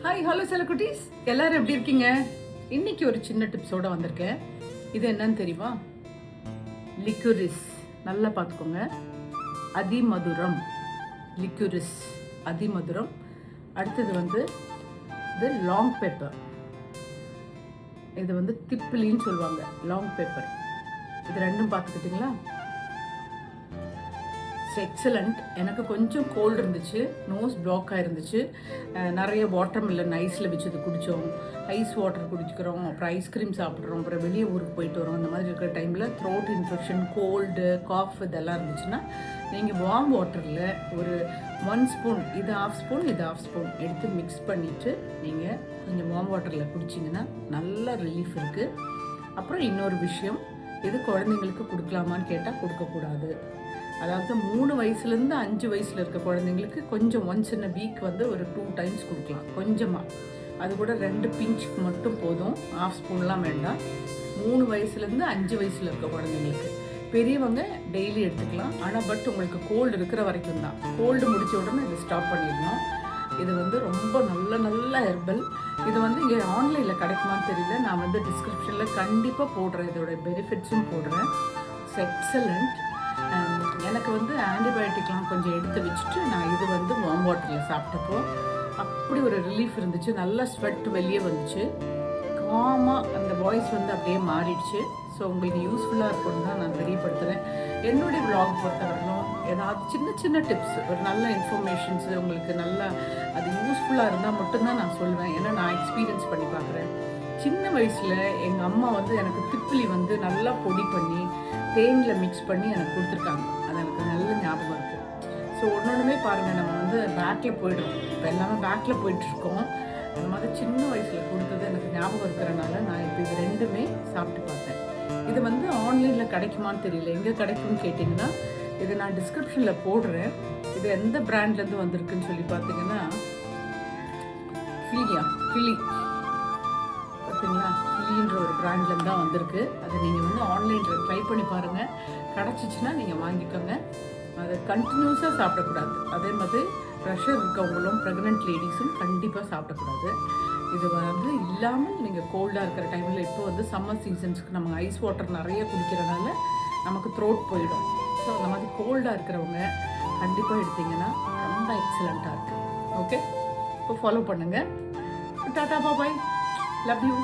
Hi hello செல்லக்குட்டீஸ், எல்லாரும் எப்படி இருக்கீங்க? இன்னைக்கு ஒரு சின்ன டிப்ஸோட வந்திருக்கேன். இது என்னன்னு தெரியுமா? லிக்குரிஸ். நல்லா பார்த்துக்கோங்க. அதிமதுரம். லிக்குரிஸ் அதிமதுரம். அடுத்தது வந்து இது லாங் பெப்பர். இது வந்து திப்பிலின்னு சொல்லுவாங்க. Long pepper. இது ரெண்டும் பார்த்துக்கிட்டிங்களா? எக்ஸலண்ட். எனக்கு கொஞ்சம் கோல்டு இருந்துச்சு, நோஸ் பிளாக் ஆயிருந்துச்சு. நிறைய வாட்டர் மில்லன் ஐஸில் வச்சது குடித்தோம், ஐஸ் வாட்டர் குடிக்கிறோம், அப்புறம் ஐஸ்கிரீம் சாப்பிட்றோம், அப்புறம் வெளியே ஊருக்கு போயிட்டு வரோம். அந்த மாதிரி இருக்கிற டைமில் த்ரோட் இன்ஃபெக்ஷன், கோல்டு, காஃப் இதெல்லாம் இருந்துச்சுன்னா நீங்கள் வார்ம் வாட்டரில் ஒரு 1 ஸ்பூன், இது 1/2 ஸ்பூன், இது 1/2 ஸ்பூன் எடுத்து மிக்ஸ் பண்ணிவிட்டு நீங்கள் கொஞ்சம் வார்ம் வாட்டரில் குடிச்சிங்கன்னா நல்ல ரிலீஃப் இருக்குது. அப்புறம் இன்னொரு விஷயம், இது குழந்தைங்களுக்கு கொடுக்கலாமான்னு கேட்டால் கொடுக்கக்கூடாது. அதாவது 3 வயசுலேருந்து 5 வயசில் இருக்க குழந்தைங்களுக்கு கொஞ்சம் ஒன்ஸ் இன் வீக் வந்து ஒரு 2 டைம்ஸ் கொடுக்கலாம் கொஞ்சமாக. அது கூட 2 பிஞ்சுக்கு மட்டும் போதும், 1/2 ஸ்பூன்லாம் வேண்டாம். 3 வயசுலேருந்து 5 வயசில் இருக்க குழந்தைங்களுக்கு. பெரியவங்க டெய்லி எடுத்துக்கலாம். ஆனால் உங்களுக்கு கோல்டு இருக்கிற வரைக்கும் தான். கோல்டு முடிச்ச உடனே இதை ஸ்டாப் பண்ணிடணும். இது வந்து ரொம்ப நல்ல ஹெர்பல். இது வந்து இங்கே ஆன்லைனில் கிடைக்குமான்னு தெரியல. நான் வந்து டிஸ்கிரிப்ஷனில் கண்டிப்பாக போடுறேன், இதோட பெனிஃபிட்ஸும் போடுறேன். It's excellent. எனக்கு வந்து ஆன்டிபயோட்டிக்லாம் கொஞ்சம் எடுத்து வச்சுட்டு நான் இது வந்து வார்ம் வாட்டரில் சாப்பிட்டப்போ அப்படி ஒரு ரிலீஃப் இருந்துச்சு. நல்லா ஸ்வெட் வெளியே வந்துச்சு. காமாக அந்த வாய்ஸ் வந்து அப்படியே மாறிடுச்சு. ஸோ உங்களுக்கு யூஸ்ஃபுல்லாக இருக்கும்னு தான் நான் தெரியப்படுத்துகிறேன். என்னுடைய விலாக் பொறுத்தவரைக்கும் ஏதாவது சின்ன டிப்ஸ், ஒரு நல்ல இன்ஃபர்மேஷன்ஸு உங்களுக்கு நல்லா அது யூஸ்ஃபுல்லாக இருந்தால் மட்டும்தான் நான் சொல்லுவேன். ஏன்னா நான் எக்ஸ்பீரியன்ஸ் பண்ணி பார்க்குறேன். சின்ன வயசில் எங்கள் அம்மா வந்து எனக்கு திப்பிலி வந்து நல்லா பொடி பண்ணி தேனில் மிக்ஸ் பண்ணி எனக்கு கொடுத்துருக்காங்க. அது எனக்கு நல்ல ஞாபகம் இருக்குது. ஸோ ஒன்றுமே பாருங்கள், நம்ம வந்து பேக்கில் போய்டுறோம். இப்போ எல்லாமே பேக்கில் போயிட்டுருக்கோம். அந்த மாதிரி சின்ன வயசில் கொடுத்தது எனக்கு ஞாபகம் இருக்கிறனால நான் இப்போ இது ரெண்டுமே சாப்பிட்டு பார்த்தேன். இது வந்து ஆன்லைனில் கிடைக்குமான்னு தெரியல. எங்கே கிடைக்கும்னு கேட்டிங்கன்னா இதை நான் டிஸ்கிரிப்ஷனில் போடுறேன். இது எந்த பிராண்ட்லேருந்து வந்திருக்குன்னு சொல்லி பார்த்தீங்கன்னா கிளி பார்த்தீங்களா, கிளின்ற ஒரு பிராண்ட்லேருந்து தான் வந்திருக்கு. அதை நீங்கள் வந்து ஆன்லைனில் ட்ரை பண்ணி பாருங்கள். கிடச்சிச்சின்னா நீங்கள் வாங்கிக்கோங்க. அதை கண்டினியூஸாக சாப்பிடக்கூடாது. அதே மாதிரி ப்ரெஷர் இருக்கவங்களும் ப்ரெக்னென்ட் லேடிஸும் கண்டிப்பாக சாப்பிடக்கூடாது. இது வந்து இல்லாமல் நீங்கள் கோல்டாக இருக்கிற டைமில், இப்போ வந்து சம்மர் சீசன்ஸ்க்கு நம்ம ஐஸ் வாட்டர் நிறைய குடிக்கிறனால நமக்கு த்ரோட் போயிடும். ஸோ அந்த மாதிரி கோல்டாக இருக்கிறவங்க கண்டிப்பாக எடுத்திங்கன்னா ரொம்ப எக்ஸலண்ட்டாக இருக்குது. ஓகே, இப்போ ஃபாலோ பண்ணுங்கள். Tata bye, love you.